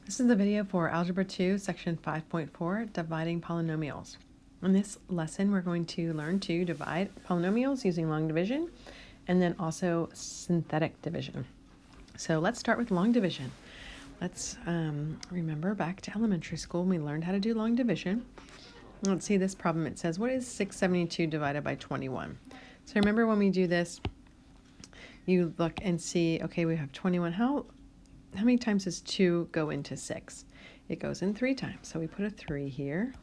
This is the video for Algebra 2, Section 5.4, Dividing Polynomials. In this lesson, we're going to learn to divide polynomials using long division and then also synthetic division. So let's start with long division. Let's remember back to elementary school when we learned how to do long division. Let's see this problem. It says, what is 672 divided by 21? So remember when we do this, you look and see, okay, we have 21. How many times does 2 go into 6? It goes in 3 times. So we put a 3 here.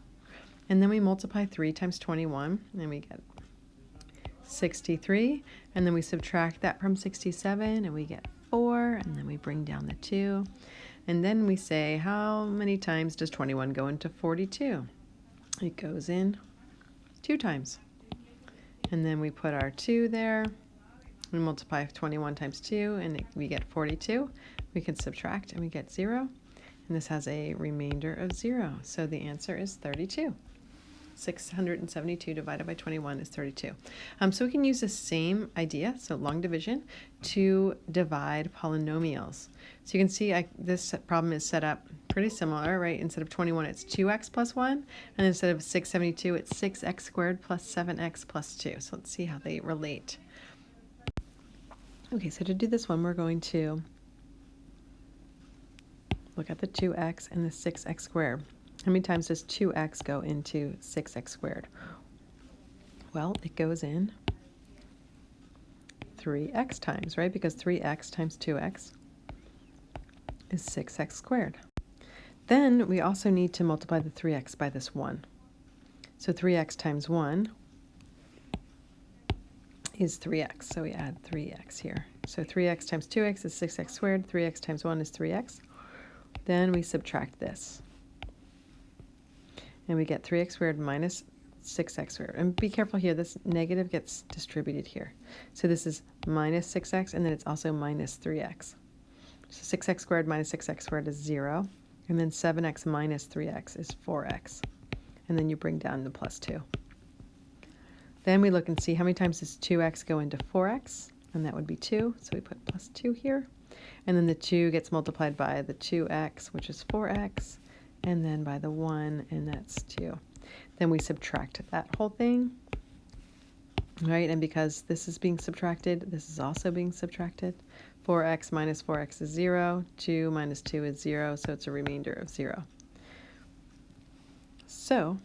And then we multiply 3 times 21, and we get 63. And then we subtract that from 67, and we get 4. And then we bring down the 2. And then we say, how many times does 21 go into 42? It goes in 2 times. And then we put our 2 there. We multiply 21 times 2, and we get 42. We can subtract, and we get 0. And this has a remainder of 0. So the answer is 32. 672 divided by 21 is 32. So we can use the same idea, so long division, to divide polynomials. So you can see this problem is set up pretty similar, right? Instead of 21, it's 2x plus 1. And instead of 672, it's 6x squared plus 7x plus 2. So let's see how they relate. Okay, so to do this one, we're going to look at the 2x and the 6x squared. How many times does 2x go into 6x squared? Well, it goes in 3x times, right? Because 3x times 2x is 6x squared. Then we also need to multiply the 3x by this 1. So 3x times 1 is 3x. So we add 3x here. So 3x times 2x is 6x squared. 3x times 1 is 3x. Then we subtract this. And we get 3x squared minus 6x squared. And be careful here, this negative gets distributed here. So this is minus 6x, and then it's also minus 3x. So 6x squared minus 6x squared is 0. And then 7x minus 3x is 4x. And then you bring down the plus 2. Then we look and see how many times does 2x go into 4x, and that would be 2. So we put plus 2 here. And then the 2 gets multiplied by the 2x, which is 4x, and then by the 1, and that's 2. Then we subtract that whole thing, right? And because this is being subtracted, this is also being subtracted. 4x minus 4x is 0. 2 minus 2 is 0, so it's a remainder of 0. So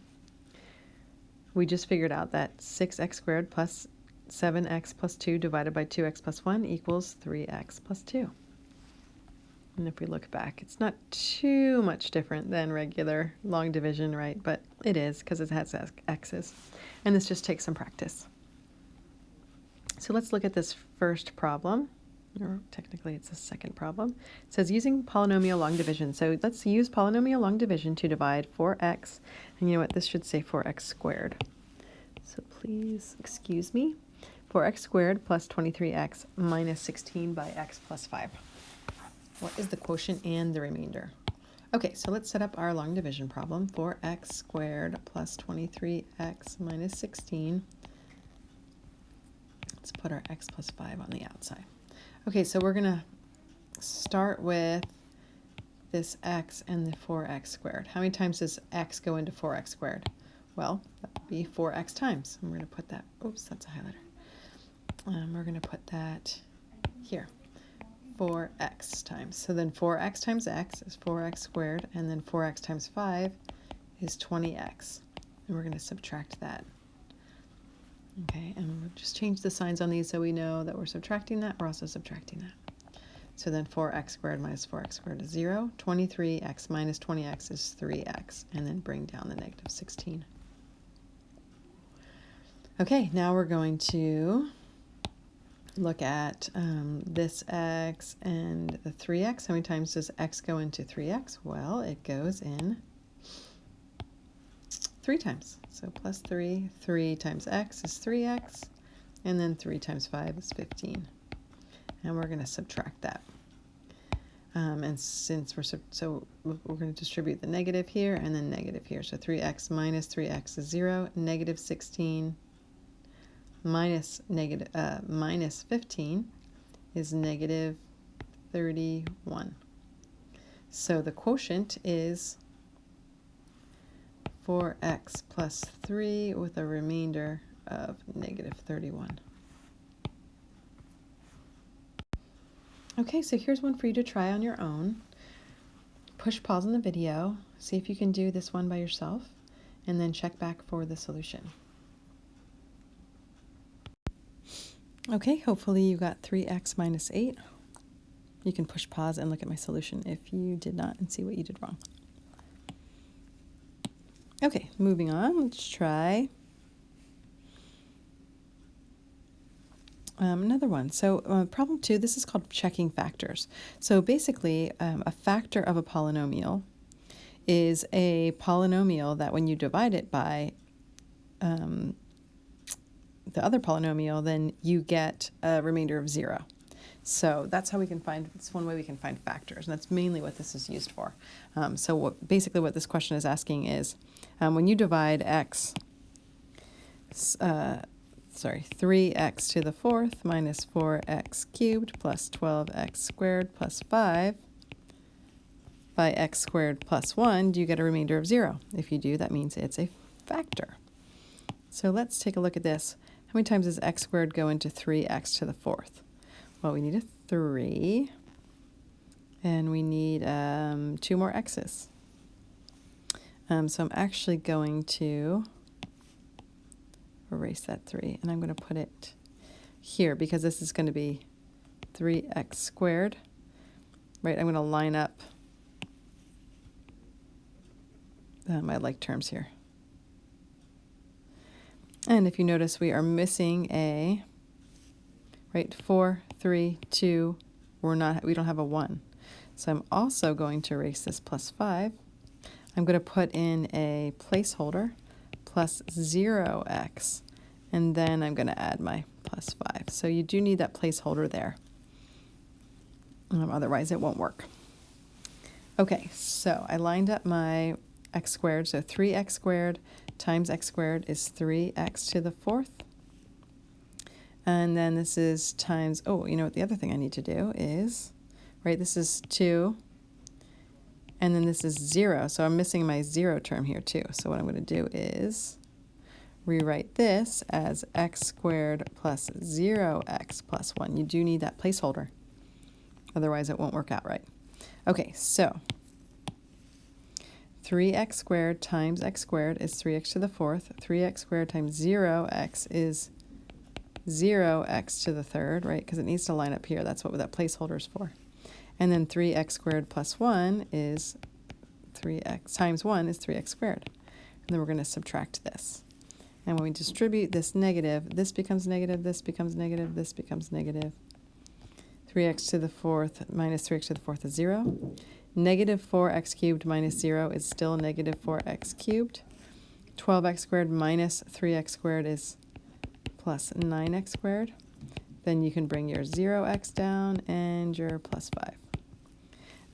we just figured out that 6x squared plus 7x plus 2 divided by 2x plus 1 equals 3x plus 2. And if we look back, it's not too much different than regular long division, right? But it is because it has x's. And this just takes some practice. So let's look at this first problem. Or technically, it's the second problem. It says using polynomial long division. So let's use polynomial long division to divide 4x. And you know what? This should say 4x squared. So please excuse me. 4x squared plus 23x minus 16 by x plus 5. What is the quotient and the remainder? Okay, so let's set up our long division problem. 4x squared plus 23x minus 16. Let's put our x plus 5 on the outside. Okay, so we're going to start with this x and the 4x squared. How many times does x go into 4x squared? Well, that would be 4x times. And we're going to put that, oops, that's a highlighter. We're going to put that here. 4x times. So then 4x times x is 4x squared, and then 4x times 5 is 20x. And we're going to subtract that. Okay, and we'll just change the signs on these so we know that we're subtracting that. We're also subtracting that. So then 4x squared minus 4x squared is 0. 23x minus 20x is 3x. And then bring down the negative 16. Okay, now we're going to look at this x and the 3x. How many times does x go into 3x? Well, it goes in 3 times. So plus 3. 3 times x is 3x. And then 3 times 5 is 15. And we're going to subtract that. And since we're going to distribute the negative here and then negative here. So 3x minus 3x is 0. Negative 16 minus 15 is negative 31. So the quotient is 4x plus 3 with a remainder of negative 31. Okay, so here's one for you to try on your own. Push pause on the video, see if you can do this one by yourself, and then check back for the solution. Okay, hopefully you got 3x minus 8. You can push pause and look at my solution if you did not and see what you did wrong. Okay, moving on, let's try another one. So problem 2, this is called checking factors. So basically, a factor of a polynomial is a polynomial that when you divide it by the other polynomial, then you get a remainder of 0. So that's how we can find, it's one way we can find factors, and that's mainly what this is used for. Basically what this question is asking is, when you divide 3x to the fourth minus 4x cubed plus 12x squared plus 5 by x squared plus 1, do you get a remainder of 0? If you do, that means it's a factor. So let's take a look at this. How many times does x squared go into 3x to the fourth? Well, we need a 3, and we need 2 more x's. So I'm actually going to erase that 3, and I'm going to put it here because this is going to be 3x squared, right? I'm going to line up my like terms here. And if you notice, we are missing a, right, 4, 3, 2, we don't have a 1. So I'm also going to erase this plus 5. I'm going to put in a placeholder plus 0x, and then I'm going to add my plus 5. So you do need that placeholder there. Otherwise it won't work. Okay, so I lined up my x squared, so 3x squared times x squared is 3x to the fourth. And then this is times, oh, you know what, the other thing I need to do is, right, this is 2, and then this is 0. So I'm missing my 0 term here too. So what I'm going to do is rewrite this as x squared plus 0x plus 1. You do need that placeholder. Otherwise it won't work out right. Okay, so 3x squared times x squared is 3x to the fourth. 3x squared times 0x is 0x to the third, right? Because it needs to line up here. That's what that placeholder is for. And then 3x squared plus 1 is 3x times 1 is 3x squared. And then we're going to subtract this. And when we distribute this negative, this becomes negative, this becomes negative, this becomes negative. 3x to the fourth minus 3x to the fourth is 0. Negative 4x cubed minus 0 is still negative 4x cubed. 12x squared minus 3x squared is plus 9x squared. Then you can bring your 0x down and your plus 5.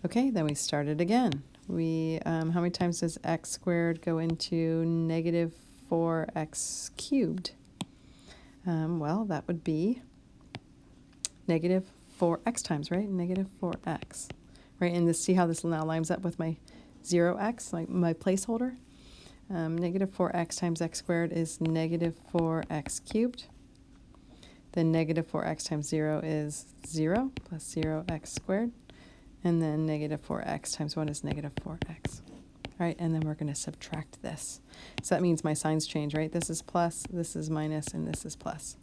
Okay, then we start it again. How many times does x squared go into negative 4x cubed? Well, that would be negative 4x times, right? Negative 4x, right? And see how this now lines up with my 0x, like my placeholder? Negative 4x times x squared is negative 4x cubed. Then negative 4x times 0 is 0 plus 0x squared. And then negative 4x times 1 is negative 4x. All right, and then we're going to subtract this. So that means my signs change, right? This is plus, this is minus, and this is plus.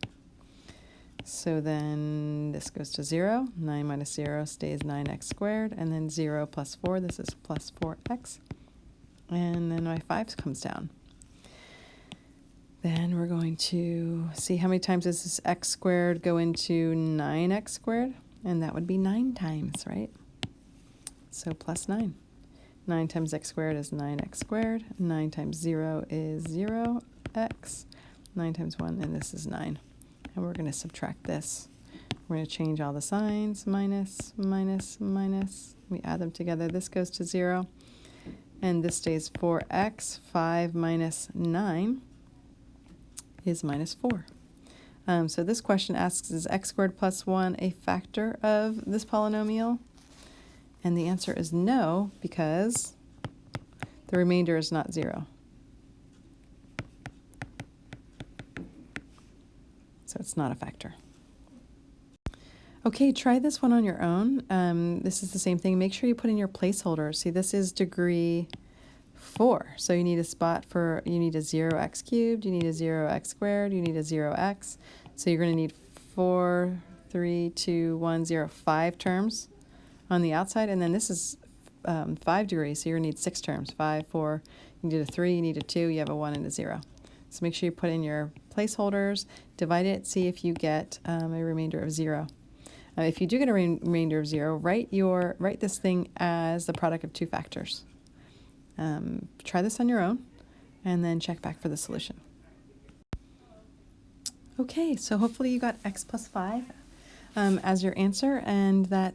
So then this goes to 0. 9 minus 0 stays 9x squared. And then 0 plus 4, this is plus 4x. And then my 5 comes down. Then we're going to see how many times does this x squared go into 9x squared? And that would be 9 times, right? So plus 9. 9 times x squared is 9x squared. 9 times 0 is 0x. 9 times 1, and this is 9. And we're going to subtract this. We're going to change all the signs. Minus, minus, minus. We add them together. This goes to 0. And this stays 4x. 5 minus 9 is minus 4. So this question asks, is x squared plus 1 a factor of this polynomial? And the answer is no, because the remainder is not 0. So it's not a factor. Okay, try this one on your own. This is the same thing. Make sure you put in your placeholders. See, this is degree 4. So you need a spot for, you need a 0x cubed, you need a 0x squared, you need a 0x. So you're going to need 4, 3, 2, 1, 0, 5 terms on the outside. And then this is 5 degrees, so you're going to need 6 terms. 5, 4, you need a 3, you need a 2, you have a 1 and a 0. So make sure you put in your placeholders, divide it, see if you get a remainder of 0. If you do get a remainder of 0, write this thing as the product of two factors. Try this on your own, and then check back for the solution. Okay, so hopefully you got x plus 5 as your answer, and that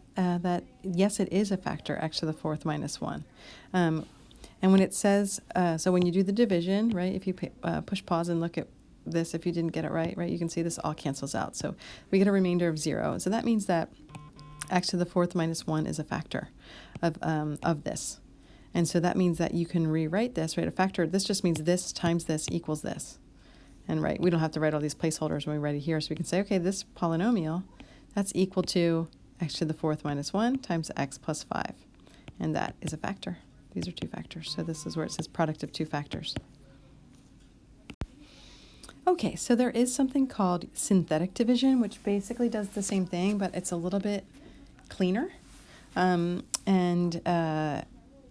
yes, it is a factor, x to the 4th minus 1. And when it says, so when you do the division, right, if you push pause and look at this, if you didn't get it right, you can see this all cancels out. So we get a remainder of 0. So that means that x to the 4th minus 1 is a factor of this. And so that means that you can rewrite this, right? A factor, this just means this times this equals this. And right, we don't have to write all these placeholders when we write it here. So we can say, okay, this polynomial, that's equal to x to the 4th minus 1 times x plus 5. And that is a factor. These are two factors. So this is where it says product of two factors. Okay, so there is something called synthetic division, which basically does the same thing, but it's a little bit cleaner.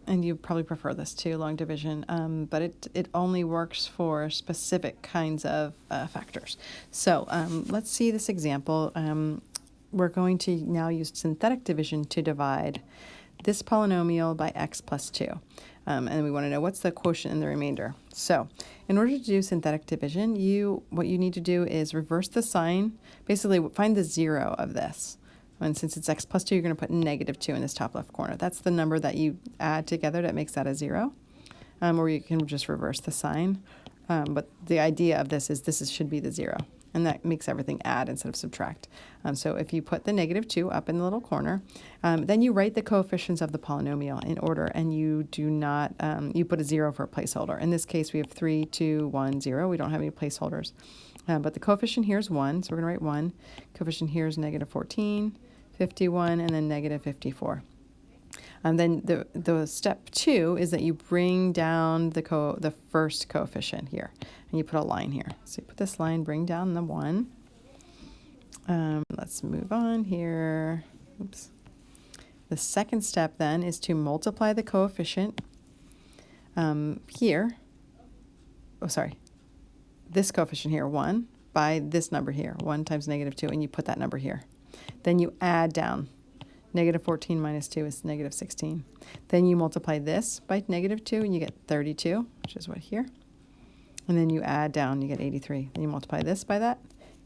And you probably prefer this to long division, but it only works for specific kinds of factors. So let's see this example. We're going to now use synthetic division to divide this polynomial by x plus 2. And we want to know what's the quotient and the remainder. So in order to do synthetic division, what you need to do is reverse the sign. Basically, find the 0 of this. And since it's x plus 2, you're going to put negative 2 in this top left corner. That's the number that you add together that makes that a 0. Or you can just reverse the sign. But the idea of this is should be the 0. And that makes everything add instead of subtract. So if you put the negative 2 up in the little corner, then you write the coefficients of the polynomial in order, and you do not, you put a 0 for a placeholder. In this case, we have 3, 2, 1, 0. We don't have any placeholders. But the coefficient here is 1, so we're going to write 1. Coefficient here is negative 14, 51, and then negative 54. Then the step 2 is that you bring down the first coefficient here, and you put a line here. So you put this line, bring down the 1. Let's move on here. Oops. The second step then is to multiply the coefficient here. Oh, sorry. This coefficient here, 1, by this number here, 1 times negative 2, and you put that number here. Then you add down. Negative 14 minus 2 is negative 16. Then you multiply this by negative 2, and you get 32, which is what here. And then you add down, you get 83. Then you multiply this by that,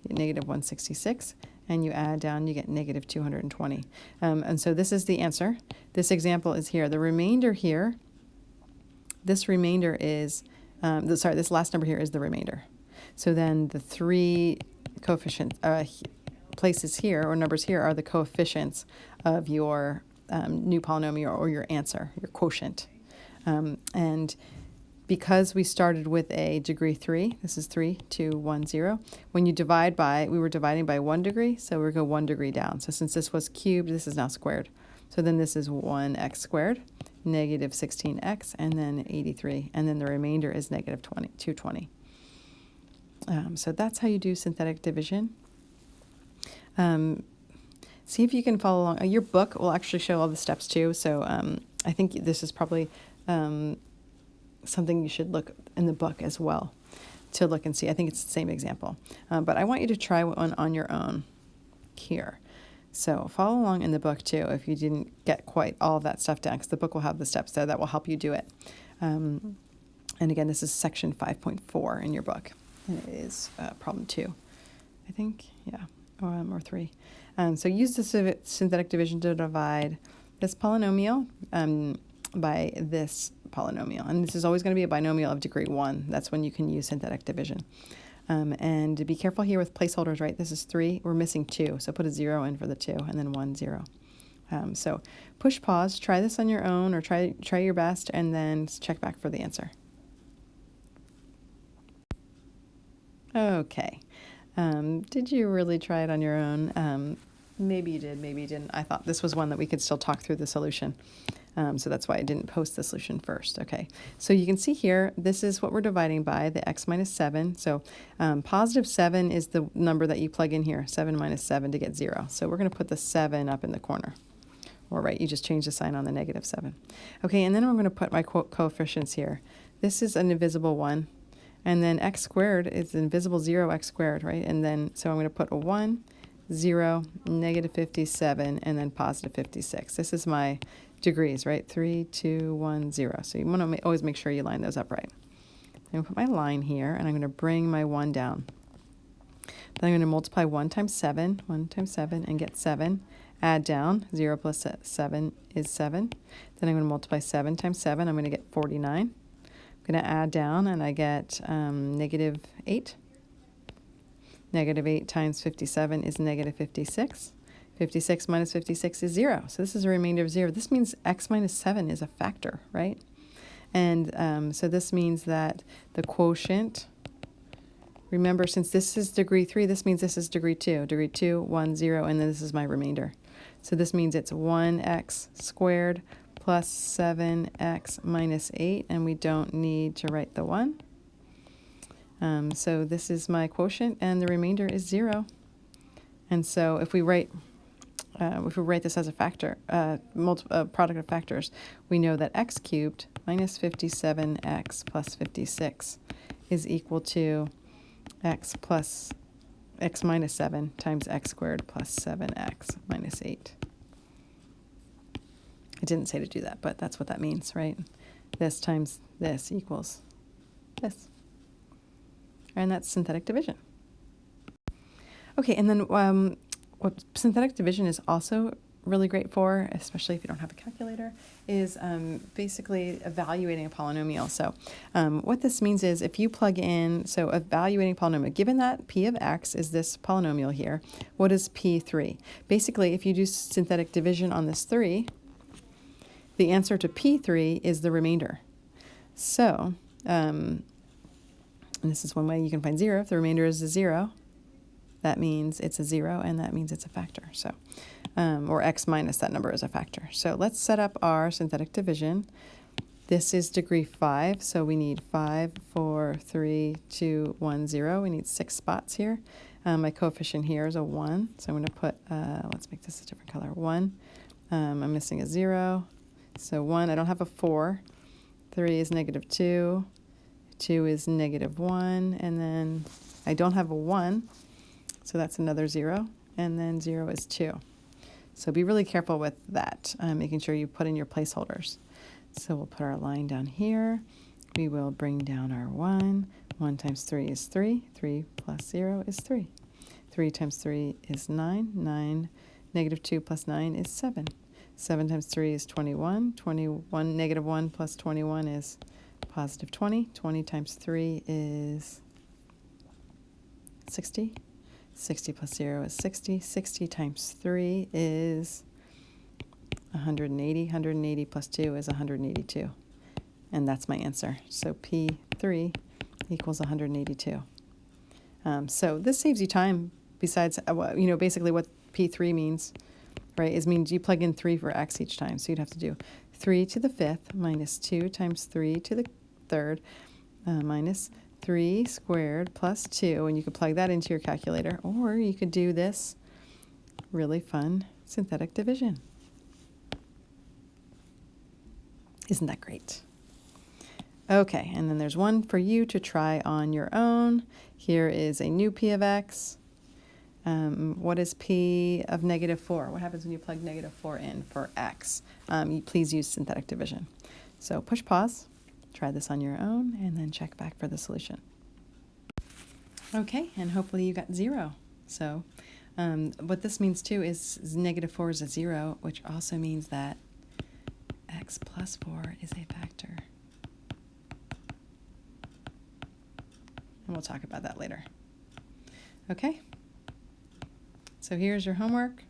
you get negative 166. And you add down, you get negative 220. And so this is the answer. This example is here. The remainder here, this remainder is, this last number here is the remainder. So then the 3 coefficients, places here, or numbers here, are the coefficients of your new polynomial, or your answer, your quotient. And because we started with a degree 3, this is 3, 2, 1, 0. When you divide by, we were dividing by 1 degree, so we're going 1 degree down. So since this was cubed, this is now squared. So then this is 1x squared, negative 16x, and then 83. And then the remainder is negative 220. So that's how you do synthetic division. See if you can follow along. Your book will actually show all the steps too. So I think this is probably something you should look in the book as well to look and see. I think it's the same example. But I want you to try one on your own here. So follow along in the book too if you didn't get quite all of that stuff down, because the book will have the steps there that will help you do it. And again, this is section 5.4 in your book. And it is problem 2, I think. Yeah, or 3. So use the synthetic division to divide this polynomial by this polynomial. And this is always going to be a binomial of degree 1. That's when you can use synthetic division. And be careful here with placeholders, right? This is 3. We're missing 2. So put a 0 in for the 2, and then 1, 0. So push pause, try this on your own, or try your best, and then check back for the answer. Okay. Did you really try it on your own? Maybe you did, maybe you didn't. I thought this was one that we could still talk through the solution. So that's why I didn't post the solution first. Okay, so you can see here, this is what we're dividing by, the x minus 7. So positive 7 is the number that you plug in here, 7 minus 7 to get 0. So we're going to put the 7 up in the corner. Or right, you just change the sign on the negative 7. Okay, and then I'm going to put my coefficients here. This is an invisible 1. And then x squared is invisible 0 x squared, right? And then, so I'm going to put a 1, 0, negative 57, and then positive 56. This is my degrees, right? 3, 2, 1, 0. So you want to always make sure you line those up right. I'm going to put my line here, and I'm going to bring my 1 down. Then I'm going to multiply 1 times 7, and get 7. Add down, 0 plus 7 is 7. Then I'm going to multiply 7 times 7. I'm going to get 49. I'm going to add down, and I get negative 8. Negative 8 times 57 is negative 56. 56 minus 56 is 0. So this is a remainder of 0. This means x minus 7 is a factor, right? And so this means that the quotient, remember, since this is degree 3, this means this is degree 2. Degree 2, 1, 0, and then this is my remainder. So this means it's 1x squared plus 7x minus 8, and we don't need to write the 1. So this is my quotient, and the remainder is 0. And so if we write this as a factor, product of factors, we know that x cubed minus 57x plus 56 is equal to x minus 7 times x squared plus 7x minus 8. I didn't say to do that, but that's what that means, right? This times this equals this. And that's synthetic division. Okay, and then what synthetic division is also really great for, especially if you don't have a calculator, is basically evaluating a polynomial. So what this means is if you plug in, so evaluating polynomial, given that p of x is this polynomial here, what is p3? Basically, if you do synthetic division on this 3, the answer to p3 is the remainder. So, and this is one way you can find 0. If the remainder is a 0, that means it's a 0, and that means it's a factor. So, or x minus that number is a factor. So let's set up our synthetic division. This is degree 5, so we need 5, 4, 3, 2, 1, 0. We need 6 spots here. My coefficient here is a 1, so I'm going to put, let's make this a different color, 1. I'm missing a 0, so 1. I don't have a 4. 3 is negative 2. 2 is negative 1, and then I don't have a 1, so that's another 0, and then 0 is 2. So be really careful with that, making sure you put in your placeholders. So we'll put our line down here. We will bring down our 1. 1 times 3 is 3. 3 plus 0 is 3. 3 times 3 is 9. 9. Negative 2 plus 9 is 7. 7 times 3 is 21. 21. Negative 1 plus 21 is positive 20. 20 times 3 is 60. 60 plus 0 is 60. 60 times 3 is 180. 180 plus 2 is 182. And that's my answer. So P3 equals 182. So this saves you time besides, basically what P3 means, right, is means you plug in 3 for x each time. So you'd have to do 3 to the 5th minus 2 times 3 to the 3rd minus 3 squared plus 2, and you could plug that into your calculator, or you could do this really fun synthetic division. Isn't that great? Okay, and then there's one for you to try on your own. Here is a new p of x. What is p of negative 4? What happens when you plug negative 4 in for x? Please use synthetic division. So push pause. Try this on your own, and then check back for the solution. Okay, and hopefully you got 0. So what this means too is negative 4 is a 0, which also means that x plus 4 is a factor. And we'll talk about that later. Okay, so here's your homework.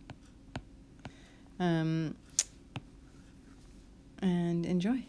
And enjoy.